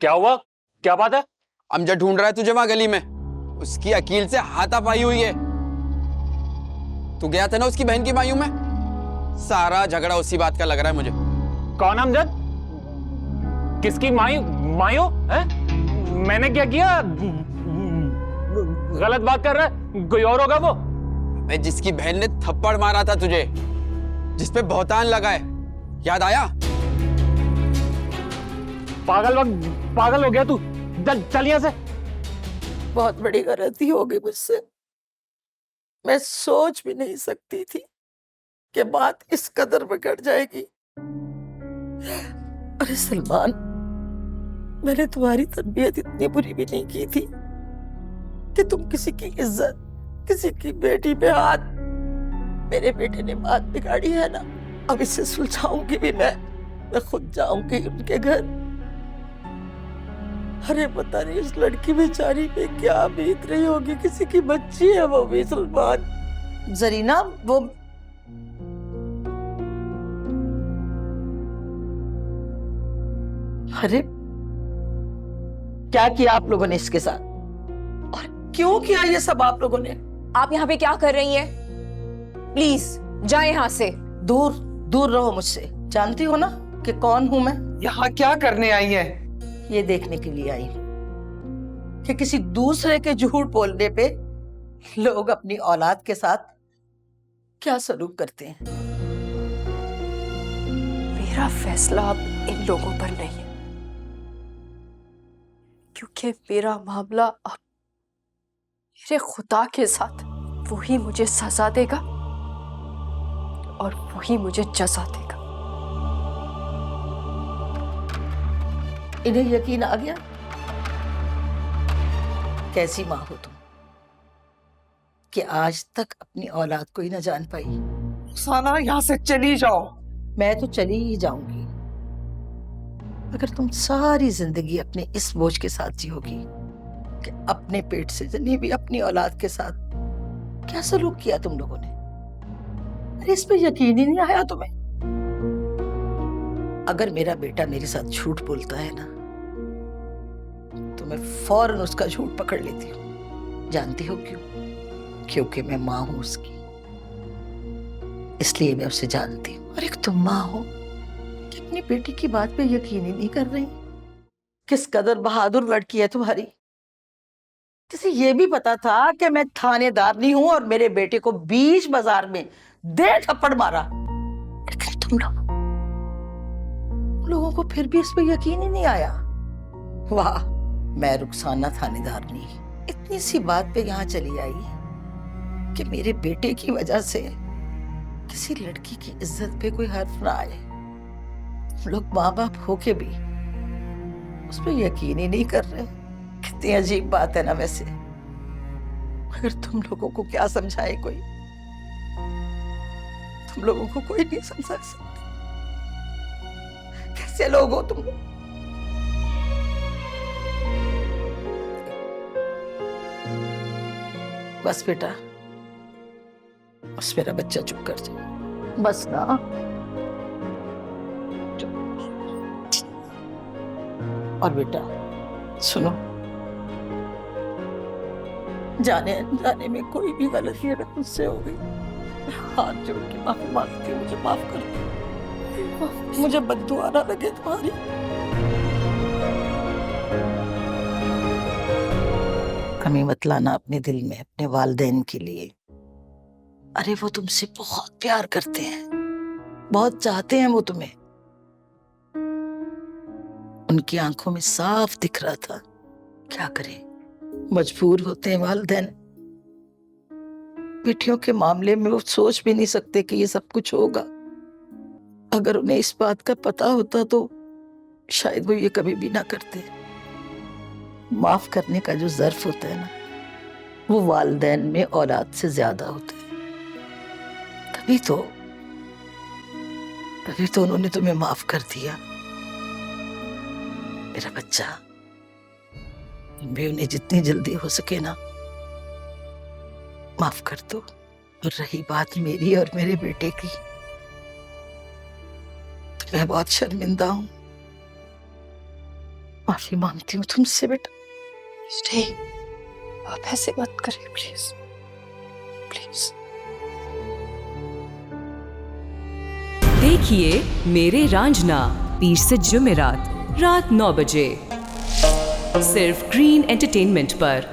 क्या हुआ? क्या बात है? अमजद ढूंढ रहा है तुझे वहां गली में। उसकी अकील से हाथापाई हुई है। तू गया था ना उसकी बहन की मायूं में। सारा झगड़ा उसी बात का लग रहा है मुझे। कौन अमजद? किसकी मायूं है? मैंने क्या किया? गलत बात कर रहा है, कोई और होगा वो। जिसकी बहन ने थप्पड़ मारा था तुझे, जिसपे बहुतान लगा है, याद आया? पागल हो गया तू। चल यहाँ से। बहुत बड़ी गलती हो गई मुझसे। मैं सोच भी नहीं सकती थी कि बात इस कदर बिगड़ जाएगी। अरे सलमान, मैंने तुम्हारी तरबियत इतनी बुरी भी नहीं की थी कि तुम किसी की इज्जत, किसी की बेटी पे हाथ। मेरे बेटे ने बात बिगाड़ी है ना, अब इसे सुलझाऊंगी भी मैं खुद जाऊंगी उनके घर। अरे पता नहीं इस लड़की बेचारी पे क्या बीत रही होगी, किसी की बच्ची है वो भी। सलमान, जरीना, वो अरे क्या किया आप लोगों ने इसके साथ, और क्यों किया ये सब आप लोगों ने? आप यहाँ पे क्या कर रही हैं? प्लीज जाए यहाँ से। दूर दूर रहो मुझसे। जानती हो ना कि कौन हूं मैं? यहाँ क्या करने आई है? ये देखने के लिए आई हूं कि किसी दूसरे के झूठ बोलने पे लोग अपनी औलाद के साथ क्या सलूक करते हैं। मेरा फैसला अब इन लोगों पर नहीं है, क्योंकि मेरा मामला अब मेरे खुदा के साथ। वही मुझे सजा देगा और वही मुझे जजा देगा। इन्हें यकीन आ गया? कैसी माँ हो तुम कि आज तक अपनी औलाद को ही न जान पाई। रुखसाना, यहाँ से चली जाओ। मैं तो चली ही जाऊंगी अगर तुम सारी जिंदगी अपने इस बोझ के साथ जियोगी कि अपने पेट से जनी भी अपनी औलाद के साथ क्या सलूक किया तुम लोगों ने। अरे इस पे यकीन ही नहीं आया तुम्हें। अगर मेरा बेटा मेरे साथ झूठ बोलता है ना, तो मैं फौरन उसका झूठ पकड़ लेती हूँ। जानती हो क्यों? क्योंकि मैं माँ हूं उसकी, इसलिए मैं उसे जानती हूँ। और एक तुम माँ हो कि अपनी बेटी की बात पे यकीन ही नहीं कर रही। किस कदर बहादुर लड़की है तुम्हारी। जिसे ये भी पता था कि मैं थानेदार नहीं हूं और मेरे बेटे को बीच बाजार में 1.5 थप्पड़ मारा, लेकिन तुम लोगों को फिर भी इस पे यकीन ही नहीं आया। वाह, मैं रुखसाना थानेदार नहीं, इतनी सी बात पे यहाँ चली आई कि मेरे बेटे की वजह से किसी लड़की की इज्जत पे कोई हर्फ ना आए। लोग माँ बाप होके भी उस पर यकीन ही नहीं कर रहे। कितनी अजीब बात है ना वैसे। मगर तुम लोगों को क्या समझाए कोई? तुम लोगों को कोई नहीं समझा सकता। कैसे लोग हो तुम लोग? बस बेटा, बस मेरा बच्चा चुप कर जाए। बस ना। और बेटा सुनो, जाने अनजाने में कोई भी गलती अगर मुझसे हो गई, हाथ जोड़ के माफी मांगती हूँ। मुझे माफ कर दो। मुझे बद्दुआ ना लगे तुम्हारी। कमी मत लाना अपने दिल में अपने वालिदैन के लिए। अरे वो तुमसे बहुत प्यार करते हैं, बहुत चाहते हैं वो तुम्हें। उनकी आंखों में साफ दिख रहा था। क्या करें, मजबूर होते हैं वालिदैन। बेटियों के मामले में वो सोच भी नहीं सकते कि ये सब कुछ होगा। अगर उन्हें इस बात का पता होता तो शायद वो ये कभी भी ना करते। माफ करने का जो ज़र्फ होता है ना, वो वालिदैन में औलाद से ज्यादा होता है। तभी तो उन्होंने तुम्हें माफ कर दिया। मेरा बच्चा, तुम भी उन्हें जितनी जल्दी हो सके ना माफ कर दो। और रही बात मेरी और मेरे बेटे की, तो मैं बहुत शर्मिंदा हूं माफी मांगती हूँ तुमसे बेटा। नहीं, आप ऐसे मत करें प्लीज, प्लीज। देखिए मेरे रांझना 20 से जुमेरात रात 9 बजे सिर्फ ग्रीन एंटरटेनमेंट पर।